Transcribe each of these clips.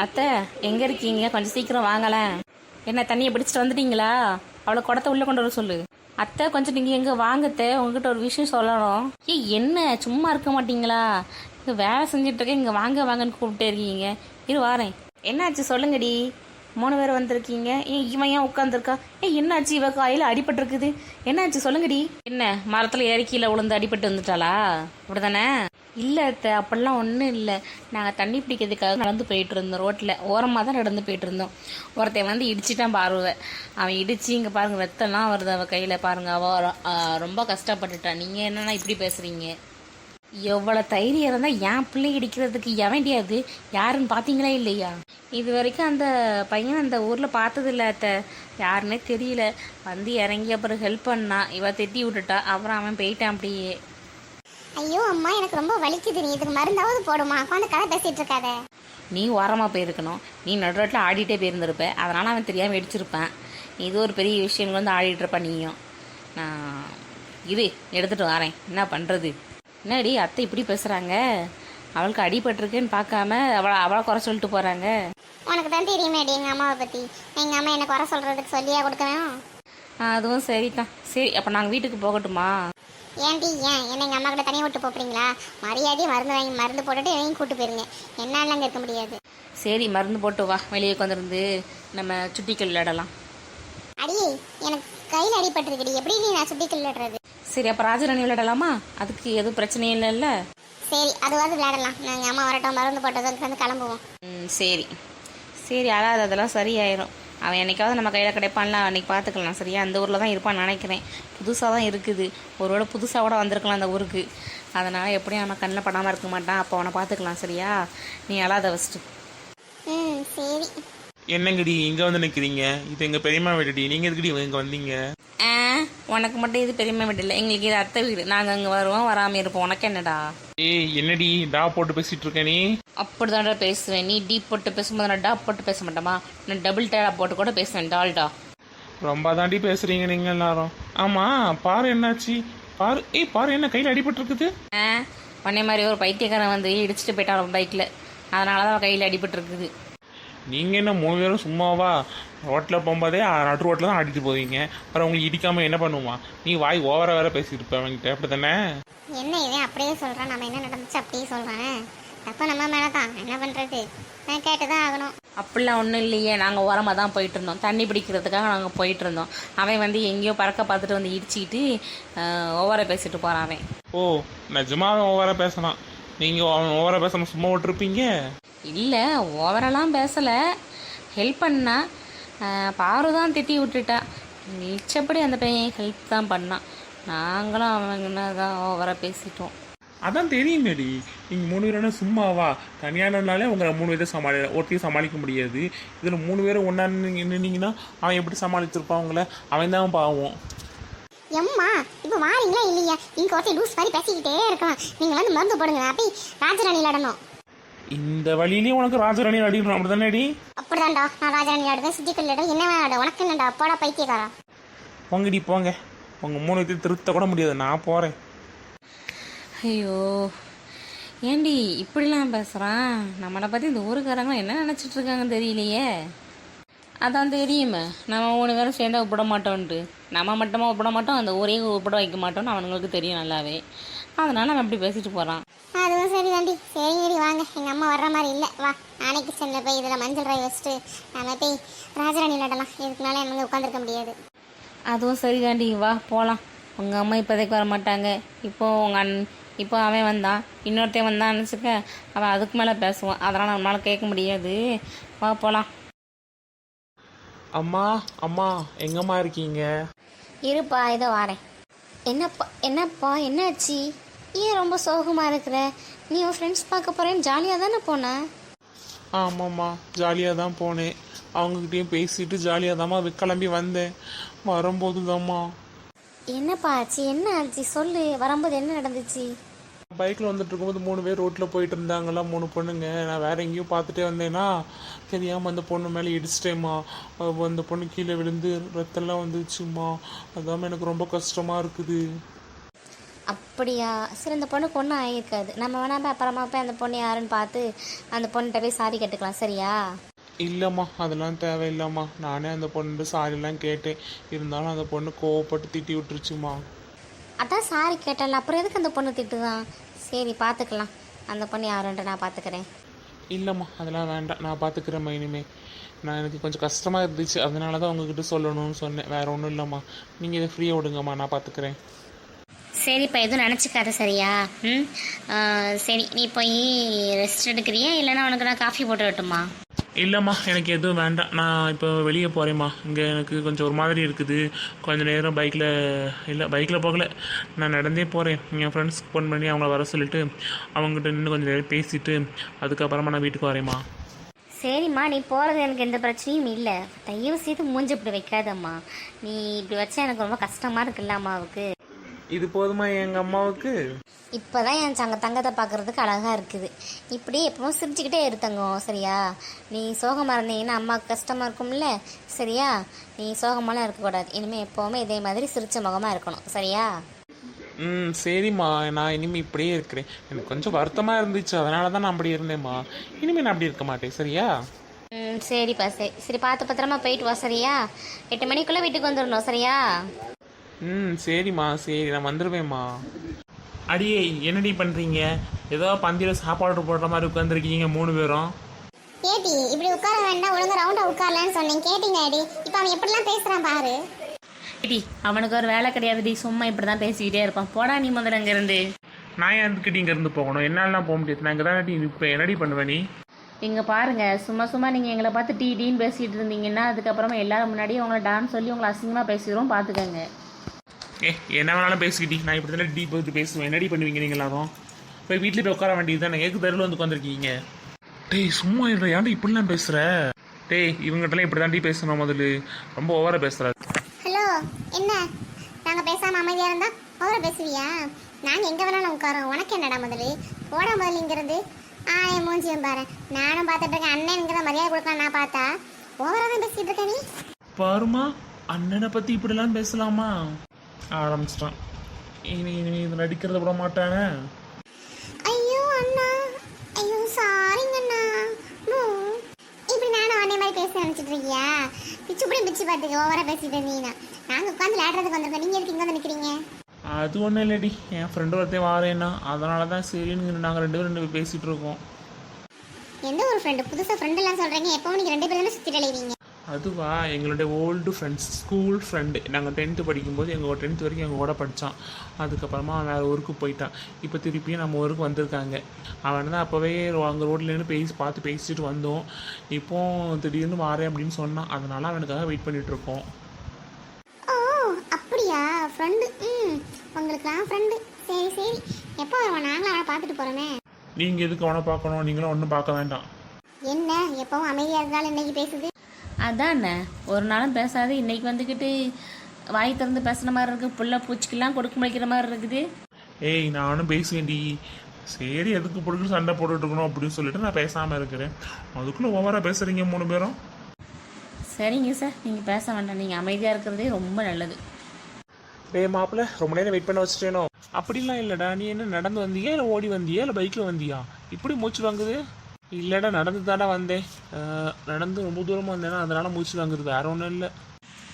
அத்தை எங்கே இருக்கீங்க? கொஞ்சம் சீக்கிரம் வாங்கலேன். என்ன தண்ணியை பிடிச்சிட்டு வந்துட்டீங்களா? அவளை குடத்தை உள்ளே கொண்டு வர சொல்லு. அத்தை கொஞ்சம் நீங்கள் எங்கே வாங்கத்தை, உங்ககிட்ட ஒரு விஷயம் சொல்லணும். என்ன சும்மா இருக்க மாட்டீங்களா? இங்கே வேலை செஞ்சிட்ருக்கேன், இங்கே வாங்க வாங்கன்னு கூப்பிட்டே இருக்கீங்க. இரு வாரேன். என்னாச்சு சொல்லுங்கடி. 3 பேர் வந்திருக்கீங்க. இவன் ஏன் உட்காந்துருக்கா? என்னாச்சு? இவ காயில் அடிபட்டுருக்குது. என்னாச்சு சொல்லுங்கடி. என்ன மரத்தில் ஏறி கீழே விழுந்து அடிபட்டு வந்துட்டாளா? அப்படிதானே? இல்லை அத்தை, அப்படிலாம் ஒன்றும் இல்லை. நாங்கள் தண்ணி பிடிக்கிறதுக்காக நடந்து போயிட்டு இருந்தோம். ரோட்டில் ஓரமாக தான் நடந்து போயிட்டு இருந்தோம். ஒருத்தன் வந்து இடிச்சிட்டான் பாருவை. அவன் இடிச்சு இங்கே பாருங்கள் ரத்தம்லாம் வருது அவள் கையில் பாருங்கள். அவள் ரொம்ப கஷ்டப்பட்டுட்டான். நீங்கள் என்னென்னா இப்படி பேசுகிறீங்க? எவ்வளோ தைரியம் இருந்தால் என் பிள்ளை இடிக்கிறதுக்கு எவன்டியாது? யாருன்னு பார்த்தீங்களா இல்லையா? இது வரைக்கும் அந்த பையன் அந்த ஊரில் பார்த்ததில்ல அத்தை. யாருன்னே தெரியல. வந்து இறங்கி அப்புறம் ஹெல்ப் பண்ணா. இவ திட்டி விட்டுட்டா. அப்புறம் அவன் போயிட்டான் அப்படியே. ஐயோ அம்மா, எனக்கு ரொம்ப வலிக்குது. நீ இதுக்கு மருந்தாவது போடுமா? உட்காந்து கதை பேசிட்டு இருக்காத. நீ ஓரமாக போயிருக்கணும். நீ நடுரோட்டில் ஆடிட்டே போயிருந்திருப்ப. அதனால் அவன் தெரியாமல் இடிச்சிருப்பான். இது ஒரு பெரிய விஷயம் வந்து ஆடிட்டு இருப்ப நீயும். நான் இது எடுத்துகிட்டு வரேன். என்ன பண்ணுறது? என்னடி அத்தை இப்படி பேசுகிறாங்க? அவளுக்கு அடிபட்டிருக்குன்னு பார்க்காம அவளை குறை சொல்லிட்டு போகிறாங்க. உனக்கு தான் தெரியுமேடி எங்கள் அம்மாவை பற்றி. எங்கள் அம்மா என்ன குறை சொல்கிறதுக்கு சொல்லியா கொடுக்கணும்? அதுவும் சரிதான். சரி அப்போ நாங்கள் வீட்டுக்கு போகட்டுமா? ஏன்டி ஏன் என்ன எங்கள் அம்மா கிட்ட தனியாக விட்டு போகிறீங்களா? மரியாதையை மருந்து போட்டுட்டு என்னையும் கூட்டு போயிருங்க. என்னால அங்கே இருக்க முடியாது. சரி மருந்து போட்டு வா. வெளியே உட்காந்துருந்து நம்ம சுட்டிக்கல் விளையாடலாம். அடியே, எனக்கு கையில் அடிபட்டுருக்குடி. எப்படி நீ நான் சுட்டிக்கல் விளையாடுறது? சரி அப்போ ராஜராணி விளையாடலாமா? அதுக்கு எதுவும் பிரச்சனையும் இல்லைல்ல? சரி அதுவாது விளையாடலாம். நாங்கள் அம்மா வரட்டும், மருந்து போட்டதுக்கு வந்து கிளம்புவோம். சரி சரி அழாது, அதெல்லாம் சரியாயிரும். அவன் என்னைக்காவது நம்ம கையில் கிடைப்பான்ல, அன்றைக்கி பார்த்துக்கலாம். சரியா? அந்த ஊரில் தான் இருப்பான்னு நினைக்கிறேன். புதுசாக தான் இருக்குது. ஒருவேளை புதுசாக கூட வந்திருக்கலாம் அந்த ஊருக்கு. அதனால் எப்படியும் நம்ம கண்ணில் படாமல் இருக்க மாட்டான். அப்போ அவனை பார்த்துக்கலாம். சரியா? நீ அழாத ஃபஸ்ட்டு. சரி. என்னங்கடி இங்கே வந்து நிற்கிறீங்க? இது எங்கள் பெரியம்மா வீடுடி. நீங்கள் எதுக்கடி இங்கே வந்தீங்க? உனக்கு மட்டும் இது பெரியம்மா வீடு இல்லை, எங்களுக்கு இது அத்தை வீடு. நாங்கள் அங்கே வருவோம், வராமல் இருப்போம். உனக்கு என்னடா? என்னடி டா போட்டு பேசிட்டு இருக்க நீ? அப்படிதான்டா பேசுவேன். நீ டீப் போட்டு பேசும்போது நான் டா போட்டு பேச மாட்டேமா? நான் டபுள் டேடா போட்டு கூட பேசுவேன். டால்டா. ரொம்ப தாண்டி பேசுறீங்க நீங்கள் எல்லாரும். ஆமாம் பாரு என்னாச்சு? பாரு பாரு என்ன கையில் அடிபட்டு இருக்குது. உன்னை மாதிரி ஒரு பைத்தியக்காரன் வந்து இடிச்சிட்டு போயிட்டான் பைக்கில். அதனால தான் கையில் அடிபட்டு இருக்குது. நீங்கள் என்ன 3 பேரும் சும்மாவா? ரோட்டில் போகும்போதே நடு ரோட்டில் தான் ஆடிட்டு போவீங்க. அப்புறம் உங்களுக்கு இடிக்காமல் என்ன பண்ணுமா? நீ வாய் ஓவராக வேற பேசிட்டு இருப்ப அவங்ககிட்ட. அப்படி தானே? என்ன இவன் அப்படியே சொல்கிறான்? நம்ம என்ன நடந்துச்சு அப்படியே சொல்கிறானே. தப்பு நம்ம மேலே தான். என்ன பண்ணுறது? நான் கேட்டு தான் ஆகணும். அப்படிலாம் ஒன்றும் இல்லையே. நாங்கள் ஓரமாக தான் போயிட்டு இருந்தோம். தண்ணி பிடிக்கிறதுக்காக நாங்கள் போயிட்டு இருந்தோம். அவன் வந்து எங்கேயோ பறக்க பார்த்துட்டு வந்து இடிச்சிக்கிட்டு ஓவராக பேசிட்டு போகிறான் அவன். ஓ நிஜமாக அவன் ஓவராக பேசலாம். நீங்கள் அவன் ஓவராக பேசாமல் சும்மா விட்டுருப்பீங்க? இல்லை ஓவரெல்லாம் பேசலை. ஹெல்ப் பண்ணா. பாரு தான் திட்டி விட்டுட்டா. மிச்சப்படி அந்த பையன் ஹெல்ப் தான் பண்ணான். நாங்களும் அவங்க தான் ஓவராக பேசிட்டோம். அதான் தெரியுமேடி. நீங்கள் 3 பேர் என்ன சும்மாவா? தனியானனாலே உங்களை 3 பேரை ஒருத்தையும் சமாளிக்க முடியாது. இதில் 3 பேரும் ஒன்றா நின்னீங்கன்னா அவன் எப்படி சமாளிச்சிருப்பான் உங்களை? அவன் தான் பாவம். எம்மா இப்போ மாறிங்களா இல்லையா? நீங்கள் ஒருத்தர் லூஸ் மாதிரி பேசிக்கிட்டே இருக்கலாம். நீங்கள் வந்து மருந்து போடுங்க. அப்படி ராஜராணி விளையாடணும். இந்த வழியிலேயே உனக்கு ராஜராணி அடிக்கணும். அப்படி தானேடி? அப்படிதான்டா. நான் ராஜராணி விளையாடுவேன், சுத்திக்கல் விளையாடுவேன். என்ன விளையாட உனக்கு என்னடா? அப்பாடா பைத்தியக்காரா. போங்கடி போங்க. உங்கள் 3 பேர்த்தையும் திருத்த கூட முடியாது. நான் போகிறேன். ஐயோ ஏண்டி இப்படிலாம் பேசுகிறான்? நம்மளை பற்றி இந்த ஊருக்காரங்க என்ன நினச்சிட்டு இருக்காங்கன்னு தெரியலையே. அதான் தெரியுமே நம்ம 3 பேரும் சேர்ந்தா விட மாட்டோன்ட்டு. நம்ம மட்டுமா விட மாட்டோம், அந்த ஊரையும் விட வைக்க மாட்டோம்னு அவனுங்களுக்கு தெரியும் நல்லாவே. அதனால அவன் அப்படி பேசிட்டு போகிறான். அதுவும் சரி தாண்டி. சரிங்கடி வாங்க. எங்கள் அம்மா வர்ற மாதிரி இல்லை. வா நானே கிச்சனில் போய் இதில் மஞ்சள் ராய் வச்சுட்டு நம்ம போய் ராஜராணி விளையாடலாம். இதுக்கு மேலே எனக்கு உட்காந்துருக்க முடியாது. அதுவும் சரி தாண்டி, வா போகலாம். உங்கள் அம்மா இப்போதைக்கு வர மாட்டாங்க. இப்போ அவன் வந்தான், இன்னொருத்தையும் வந்தான்னு நினச்சிக்க. அவன் அதுக்கு மேலே பேசுவான். அதனால் நம்மளால் கேட்க முடியாது. வா போகலாம். அம்மா அம்மா எங்கம்மா இருக்கீங்க? இருப்பா இதோ வரேன். என்னப்பா என்னாச்சு? ஏன் ரொம்ப சோகமாக இருக்கிற? நீ உன் ஃப்ரெண்ட்ஸ் பார்க்க போகிறேன்னு ஜாலியாக தானே போன? ஆமாம்மா ஜாலியாக தான் போனேன். அவங்கக்கிட்டேயும் பேசிட்டு ஜாலியாக தாம்மா கிளம்பி வந்தேன். வரும்போது தாம்மா. என்னப்பா ஆச்சு? என்ன ஆச்சு சொல்லு. வரும்போது என்ன நடந்துச்சு? பைக்கில் வந்துட்டு இருக்கும்போது 3 பேர் ரோட்டில் போயிட்டு இருந்தாங்களா, 3 பொண்ணுங்க. நான் வேற எங்கேயும் பார்த்துட்டே வந்தேன்னா தெரியாமல் அந்த பொண்ணு மேலே இடிச்சிட்டேம்மா. அந்த பொண்ணு கீழே விழுந்து ரத்தம்லாம் வந்துச்சும்மா. அதாம்மா எனக்கு ரொம்ப கஷ்டமாக இருக்குது. அப்படியா? சரி, அந்த பொண்ணுக்கு ஒன்றும் ஆகியிருக்காது. நம்ம வேணா போய் அப்புறமா போய் அந்த பொண்ணு யாருன்னு பார்த்து அந்த பொண்ணுகிட்ட போய் சாரி கேட்டுக்கலாம். சரியா? இல்லைம்மா, அதெல்லாம் தேவையில்லைம்மா. நானே அந்த பொண்ணு சாரிலாம் கேட்டேன். இருந்தாலும் அந்த பொண்ணு கோவப்பட்டு திட்டி விட்டுருச்சுமா. அதான் சாரி கேட்டல, அப்புறம் எதுக்கு அந்த பொண்ணு திட்டுதான்? சரி, பார்த்துக்கலாம். அந்த பொண்ணு யாருன்ட்டு நான் பார்த்துக்கிறேன். இல்லைம்மா, அதெல்லாம் வேண்டாம், நான் பார்த்துக்கிறேம்மா. இனிமே நான் எனக்கு கொஞ்சம் கஷ்டமாக இருந்துச்சு, அதனால தான் உங்ககிட்ட சொல்லணும்னு சொன்னேன். வேறு ஒன்றும் இல்லைம்மா. நீங்கள் இதை ஃப்ரீயாக விடுங்கம்மா, நான் பார்த்துக்கிறேன். சரிப்பா, எதுவும் நினச்சிக்காத. சரியா? ம். சரி, நீ போய் ரெஸ்ட் எடுக்கிறியா இல்லைன்னா உனக்கு நான் காஃபி போட்டு வரட்டுமா? இல்லைம்மா, எனக்கு எதுவும் வேண்டாம். நான் இப்போ வெளியே போகிறேம்மா. இங்கே எனக்கு கொஞ்சம் ஒரு மாதிரி இருக்குது. கொஞ்சம் நேரம் பைக்கில் போகல, நான் நடந்தே போகிறேன். என் ஃப்ரெண்ட்ஸ்க்கு ஃபோன் பண்ணி அவங்கள வர சொல்லிவிட்டு அவங்ககிட்ட நின்று கொஞ்சம் நேரம் பேசிவிட்டு அதுக்கப்புறமா நான் வீட்டுக்கு வரேம்மா. சரிம்மா, நீ போகிறது எனக்கு எந்த பிரச்சனையும் இல்லை. தயவு செய்து மூஞ்சி இப்படி வைக்காதம்மா. நீ இப்படி வச்சா எனக்கு ரொம்ப கஷ்டமாக இருக்குல்ல அம்மாவுக்கு. இது போதுமா எங்கள் அம்மாவுக்கு? இப்போ தான் என் தங்கத்தை பார்க்குறதுக்கு அழகாக இருக்குது. இப்படி எப்பவும் சிரிச்சுக்கிட்டே இருத்தங்கும். சரியா? நீ சோகமாக இருந்தீங்கன்னா அம்மாவுக்கு கஷ்டமாக இருக்கும்ல. சரியா? நீ சோகமாலாம் இருக்கக்கூடாது. இனிமேல் எப்போவுமே இதே மாதிரி சிரிச்ச முகமாக இருக்கணும். சரியா? சரிம்மா, நான் இனிமேல் இப்படியே இருக்கிறேன். எனக்கு கொஞ்சம் வருத்தமாக இருந்துச்சு, அதனால தான் நான் அப்படி இருந்தேம்மா. இனிமேல் நான் அப்படி இருக்க மாட்டேன். சரியா? சரிப்பா. சரி சரி, பார்த்து பத்திரமா போயிட்டு வா. சரியா? 8 மணிக்குள்ளே வீட்டுக்கு வந்துடணும். சரியா? சரிம்மா, சரி, நான் வந்துடுவேம்மா. அடியே, என்னடி பண்ணுறீங்க? ஏதோ பந்தியில் சாப்பாடு போடுற மாதிரி உட்காந்துருக்கீங்க 3 பேரும். ஏடி இப்படி உட்கார வேண்டாம், ஒழுங்கா ரவுண்டா உட்காரலான்னு சொன்னேன், கேட்டீங்க அடி. இப்போ அவன் எப்படிலாம் பேசுறான் பாரு. டி அவனுக்கு ஒரு வேலை கிடையாதுடி, சும்மா இப்படி தான் பேசிக்கிட்டே இருப்பான். போடா நீ முதல்ல இங்கேருந்து. நான் எதுக்கிட்ட இங்கேருந்து போகணும்? என்னாலாம் போக முடியாது. நான் இங்கே தான் இப்போ என்னடி பண்ணுவேன் நீ? இங்கே பாருங்க, சும்மா நீங்கள் எங்களை பார்த்து டீன்னு பேசிகிட்டு இருந்தீங்கன்னா அதுக்கப்புறமா எல்லாரும் முன்னாடியும் உங்களை டான்ஸ் சொல்லி உங்களை அசிங்கமாக பேசிடுவோம். பார்த்துக்கங்க. என்ன வேணாலும் பேசிக்கிட்டி, நான் இப்படி தானே டீ போட்டு பேசுவேன். என்னடி பண்ணுவீங்க நீங்கள் எல்லாரும்? போய் வீட்டில் போய் உட்கார வேண்டியது தானே. எதுக்கு தெருவில் வந்து உட்காந்துருக்கீங்க? டேய் சும்மா இல்லை, ஏன்டா இப்படிலாம் பேசுகிற? டேய் இவங்ககிட்டலாம் இப்படி தாண்டி பேசணும். முதல்ல ரொம்ப ஓவராக பேசுகிற. ஹலோ, என்ன நாங்கள் பேசாமல் அமைதியாக இருந்தால் ஓவரா பேசுவியா? நாங்கள் எங்கே வேணாலும் உட்காரோம், உனக்கு என்னடா முதல்ல? போடா முதல்ல இங்கேருந்து. என் மூஞ்சியும் பாரு. நானும் பார்த்துட்டு இருக்கேன், அண்ணனுங்கிற மரியாதை கொடுக்கலாம். நான் பார்த்தா ஓவராக தான் பேசிகிட்டு இருக்க நீ. பாருமா, அண்ணனை பற்றி இப்படிலாம் பேசலாமா? ஆரம்பிச்சிட்டான். இனி இது நடிக்கிறத விட மாட்டானே. ஐயோ அண்ணா, ஐயோ சாரிங்க அண்ணா. இப்படி நானும் அண்ணே மாதிரி பேச நினச்சிட்டு இருக்கியா? பிச்சு இப்படி பிச்சு பார்த்துக்க, ஓவராக பேசிட்டு இருந்தீங்கன்னா. நாங்கள் உட்காந்து விளையாடுறதுக்கு வந்திருக்கோம், நீங்கள் எதுக்கு இங்கே வந்து நிற்கிறீங்க? அது ஒன்றும் இல்லடி, என் ஃப்ரெண்டு ஒருத்தையும் வாரேன்னா அதனால தான் சரின்னு நாங்கள் 2 பேரும் பேசிகிட்டு இருக்கோம். எந்த ஒரு ஃப்ரெண்டு? புதுசாக ஃப்ரெண்டுலாம் சொல்கிறீங்க. எப்பவும் நீங்கள் 2 பேரும் தானே சுற்றிட்டு அலைவீங்க. அதுவா, எங்களுடைய ஓல்டு ஃப்ரெண்ட்ஸ், ஸ்கூல் ஃப்ரெண்டு. நாங்கள் 10th படிக்கும்போது எங்கள் 10th வரைக்கும் எங்கள் கூட படித்தான். அதுக்கப்புறமா அவன் வேறு ஊருக்கு போயிட்டான். இப்போ திருப்பியும் நம்ம ஊருக்கு வந்திருக்காங்க. அவன் தான் அப்போவே அங்கே ரோட்லேருந்து பார்த்து பேசிட்டு வந்தோம். இப்போ திடீர்னு வாரேன் அப்படின்னு சொன்னான். அதனால அவனுக்காக வெயிட் பண்ணிகிட்ருக்கோம். ஓ அப்படியா? ஃப்ரெண்டு. உங்களுக்குலாம் ஃப்ரெண்டு. சரி சரி, எப்போ வருவான்? நாங்களும் அவனை பார்த்துட்டு போகிறோமே. நீங்கள் எதுக்கு அவனை பார்க்கணும்? நீங்களும் ஒன்றும் பார்க்க வேண்டாம். என்ன எப்பவும் அமைதியாக இருந்தாலும் இன்னைக்கு பேசுது? அதானே, ஒரு நாளும் பேசாது, இன்னைக்கு வந்துக்கிட்டு வாய் திறந்து பேசுன மாதிரி இருக்குது. புள்ள பூச்சிக்கெல்லாம் கொடுக்க முடிக்கிற மாதிரி இருக்குது. ஏய் நானும் பேசுவேன்டி. சரி, எதுக்கு பிடிக்கும் சண்டை போட்டுட்டு இருக்கணும் அப்படின்னு சொல்லிட்டு நான் பேசாமல் இருக்கிறேன். அதுக்குள்ளே ஓவராக பேசுகிறீங்க 3 பேரும். சரிங்க சார், நீங்கள் பேச வேண்டாம், நீங்கள் அமைதியாக இருக்கிறதே ரொம்ப நல்லது. டேய் மாப்பிள்ள, ரொம்ப நேரம் வெயிட் பண்ண வச்சுட்டேனோ? அப்படிலாம் இல்லைடா. நீ என்ன நடந்து வந்தியா இல்லை ஓடி வந்தியா இல்லை பைக்கில் வந்தியா? இப்படி மூச்சு வாங்குது? இல்லைடா, நடந்து தானே வந்தேன். நடந்து ரொம்ப தூரமாக வந்தேன்னா அதனால மூச்சு வாங்குறது, வேற ஒன்றும் இல்லை.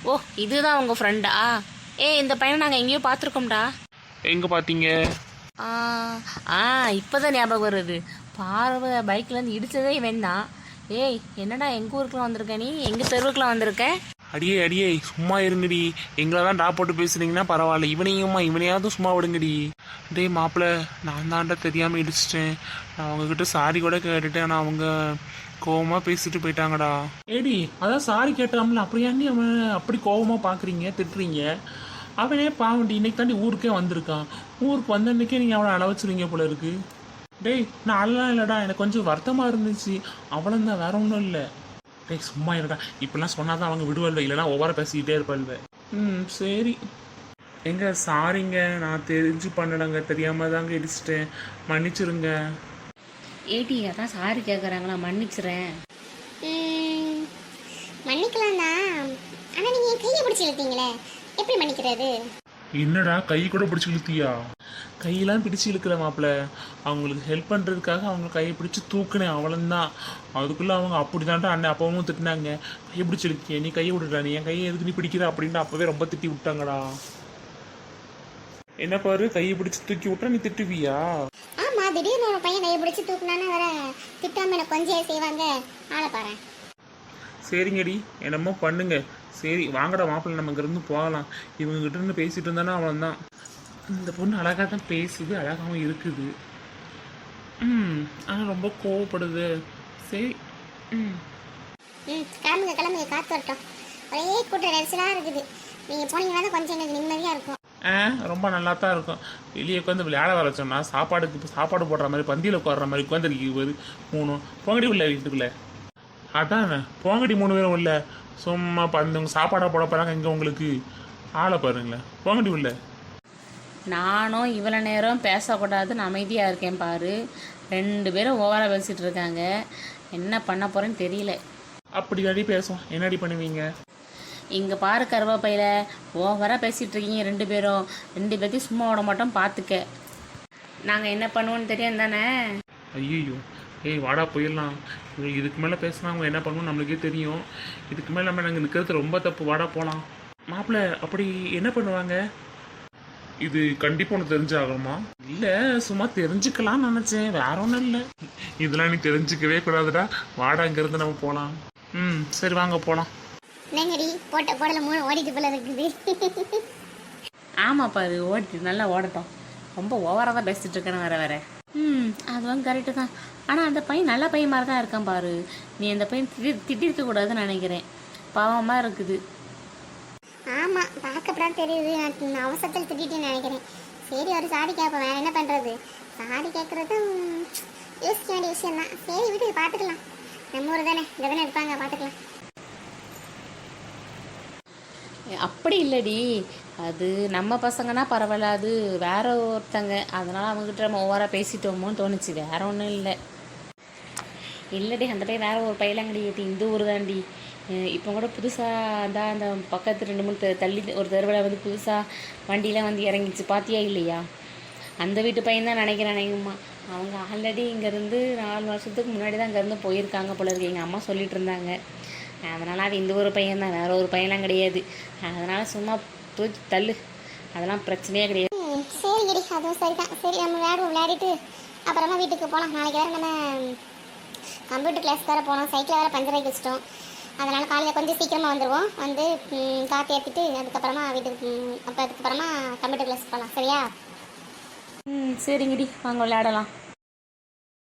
ஓ, இதுதான் உங்கள் ஃப்ரெண்டா? இந்த பையனை நாங்கள் எங்கேயோ பார்த்துருக்கோம்டா. எங்கே பார்த்தீங்க? இப்போ தான் ஞாபகம் வருது. பார்வை பைக்லேருந்து இடித்ததே இவன் தான். என்னடா எங்கள் ஊருக்குலாம் வந்திருக்க? நீ எங்கள் தெருவுக்குலாம் வந்திருக்க? அடியே சும்மா இருங்கடி. எங்களை தான் டாப் போட்டு பேசுனீங்கன்னா பரவாயில்ல. இவனையாவது சும்மா விடுங்கடி. டேய் மாப்பிள்ள, நான் தான்டா தெரியாமல் இடிச்சிட்டேன். நான் அவங்கக்கிட்ட சாரி கூட கேட்டுட்டேன். ஆனால் அவங்க கோவமாக பேசிட்டு போயிட்டாங்கடா. ஏடி அதான் சாரி கேட்டாமல, அப்படியாண்டி அவன் அப்படி கோவமாக பார்க்குறீங்க, திட்டுறீங்க? அவனே பாவண்டி, இன்னைக்கு தாண்டி ஊருக்கே வந்திருக்கான். ஊருக்கு வந்த அன்னைக்கே நீங்கள் அவனை அளவச்சுருவீங்க போல இருக்கு. டேய் நான் அழலாம் இல்லைடா, எனக்கு கொஞ்சம் வருத்தமாக இருந்துச்சு, அவ்வளோந்தான், வேற ஒன்றும் இல்லை. டேய் சும்மா இருடா, இப்படிலாம் சொன்னாதான் அவங்க விடுவல்ல, இல்லைனா ஓவரா பேசிக்கிட்டே இருப்பாள்வ. சரி. எங்க சாரிங்க, நான் தெரிஞ்சு பண்ணலங்க, தெரியாம தாங்க இடிச்சிட்டேன், மன்னிச்சிருங்க. அதான் சாரி கேட்குறாங்களா? மன்னிச்சிடறேன். மன்னிக்கலாம் தான், ஆனால் நீங்கள் என் கையை பிடிச்சி இழுத்தீங்களே, எப்படி மன்னிக்கிறது? என்னடா கை கூட பிடிச்சி இழுத்தியா? கையெல்லாம் பிடிச்சி இழுக்கல மாப்பிள்ள. அவங்களுக்கு ஹெல்ப் பண்ணுறதுக்காக அவங்க கையை பிடிச்சி தூக்குனேன், அவ்வளோந்தான். அதுக்குள்ளே அவங்க அப்படிதான்ட்டு அண்ணன் அப்பாவும் திட்டினாங்க. கையை பிடிச்சி இழுக்கிய, நீ கையை விடுடா, நீ என் கையை எதுக்கு நீ பிடிக்கிற அப்படின்ட்டு அப்போவே ரொம்ப திட்டி விட்டாங்கடா. என்ன பாரு, கையை பிடிச்சி தூக்கி விட்டா நீ திட்டுவியா? ஆமா, திடீர்னு ஒரு பையன் கையை பிடிச்சி தூக்குனானே வேற திட்டாம எனக்கு கொஞ்சம் செய்வாங்க. ஆளை பாரு. சரிங்கடி, என்னமோ பண்ணுங்க. சரி வாங்கடா மாப்பிள்ளை, நம்ம இங்கேருந்து போகலாம். இவங்ககிட்ட இருந்து பேசிட்டு இருந்தானா அவ்வளோதான். இந்த பொண்ணு அழகாக தான் பேசுது, அழகாகவும் இருக்குது. ஆனால் ரொம்ப கோவப்படுது. சரி. கிளம்புங்க கிளம்புங்க, காத்து வரட்டும். ஒரே கூட்ட நெரிசலாக இருக்குது. நீங்கள் போனீங்கன்னா தான் கொஞ்சம் எனக்கு நிம்மதியாக இருக்கும். ரொம்ப நல்லா தான் இருக்கும். வெளியே உட்காந்து விளையாட வர சொன்னா சாப்பாடு போடுற மாதிரி பந்தியில் உட்காடுற மாதிரி உட்காந்துருக்கு. 3 போங்கடி உள்ள வீட்டுக்குள்ள. அதான் போங்கடி 3 பேரும் உள்ள. சும்மா பந்தவங்க சாப்பாடை போட போகிறாங்க இங்கே உங்களுக்கு. ஆளை பாருங்களேன், போங்கடி உள்ள. நானும் இவ்வளோ நேரம் பேசக்கூடாதுன்னு அமைதியாக இருக்கேன் பாரு. 2 பேரும் ஓவராக பேசிகிட்டு இருக்காங்க. என்ன பண்ண போகிறேன்னு தெரியல. அப்படி அடி பேசுவோம், என்னடி பண்ணுவீங்க? இங்கே பாரு கருவேப்பையில, ஓவராக பேசிகிட்டு இருக்கீங்க 2 பேரும். 2 பேர்த்தையும் சும்மா விட மாட்டோம், பார்த்துக்க. நாங்கள் என்ன பண்ணுவோன்னு தெரியும் தானே? ஐயோ, ஏய் வாடா போயிடலாம். இதுக்கு மேலே பேசினா அவங்க என்ன பண்ணுவோம் நம்மளுக்கே தெரியும். இதுக்கு மேலே நம்ம நாங்கள் நிற்கிறது ரொம்ப தப்பு. வாடா போகலாம். மாப்பிள்ளை அப்படி என்ன பண்ணுவாங்க? இது கண்டிப்பாக ஒன்று தெரிஞ்சாகணுமா? இல்லை, சும்மா தெரிஞ்சுக்கலாம்னு நினச்சேன், வேற ஒன்றும் இல்லை. இதெல்லாம் நீ தெரிஞ்சுக்கவே கூடாதுடா. வாடா, இங்கேருந்து நம்ம போகலாம். சரி வாங்க போகலாம். என்னங்கடி போடல 3 ஓடிட்டு போல இருக்குது. ஆமாம் பாரு, ஓடிட்டு நல்லா ஓடட்டும். ரொம்ப ஓவராக தான் பேசிகிட்டு இருக்கேன்னு வேற. அதுவும் கரெக்டு தான். ஆனால் அந்த பையன் நல்ல பையன் மாதிரி தான் இருக்கான் பாரு. நீ அந்த பையன் திட்டிருக்க கூடாதுன்னு நினைக்கிறேன். பாவமாக இருக்குது. ஆமாம், பார்க்கப்படாது தெரியுது. நான் அவசரத்தில் திட்டிட்டேன்னு நினைக்கிறேன். சரி, ஒரு சாரி கேட்பேன், வேறு என்ன பண்ணுறது? சாரி கேட்குறதும் யோசிக்க வேண்டிய விஷயம் தான். சரி விட்டு பார்த்துக்கலாம். நம்ம ஊர் தானே, இங்கே தானே இருப்பாங்க, பார்த்துக்கலாம். அப்படி இல்லடி, அது நம்ம பசங்கன்னா பரவாயில்ல, அது வேற ஒருத்தங்க. அதனால் அவங்ககிட்ட நம்ம ஓவராக பேசிட்டோமோன்னு தோணுச்சு, வேற ஒன்றும் இல்லை. இல்லடி, அந்த பையன் வேற ஒரு பையலாம் கிடையாது, இந்த ஊர் தாண்டி. இப்போ கூட புதுசாக தான் அந்த பக்கத்து 2-3 தள்ளி ஒரு தெருவில் வந்து புதுசாக வண்டியெலாம் வந்து இறங்கிச்சு, பார்த்தியா இல்லையா? அந்த வீட்டு பையன் தான் நினைக்கிறேன். அநேகமா அவங்க ஆல்ரெடி இங்கேருந்து 4 வருஷத்துக்கு முன்னாடி தான் இங்கேருந்து போயிருக்காங்க போல இருக்கு. எங்கள் அம்மா சொல்லிட்டு இருந்தாங்க. அதனால் அது இந்த ஒரு பையன் தான், வேற ஒரு பையன்லாம் கிடையாது. அதனால் சும்மா தூக்கி தள்ளு, அதெல்லாம் பிரச்சனையே கிடையாது. சரி கிரி, அதுவும் சரிதான். சரி, நம்ம விளையாடிட்டு அப்புறமா வீட்டுக்கு போகலாம். நாளைக்கு வேறு நம்ம கம்ப்யூட்டர் கிளாஸ் வேறு போகணும். சைக்கிள் வேறு பஞ்சர் ஆகி வச்சிட்டோம். அதனால் காலையில் கொஞ்சம் சீக்கிரமாக வந்துடுவோம். வந்து காற்று ஏற்றிட்டு அதுக்கப்புறமா வீட்டுக்கு அதுக்கப்புறமா கம்ப்யூட்டர் கிளாஸ் போகலாம். சரியா? சரிங்கடி, வாங்க விளையாடலாம்.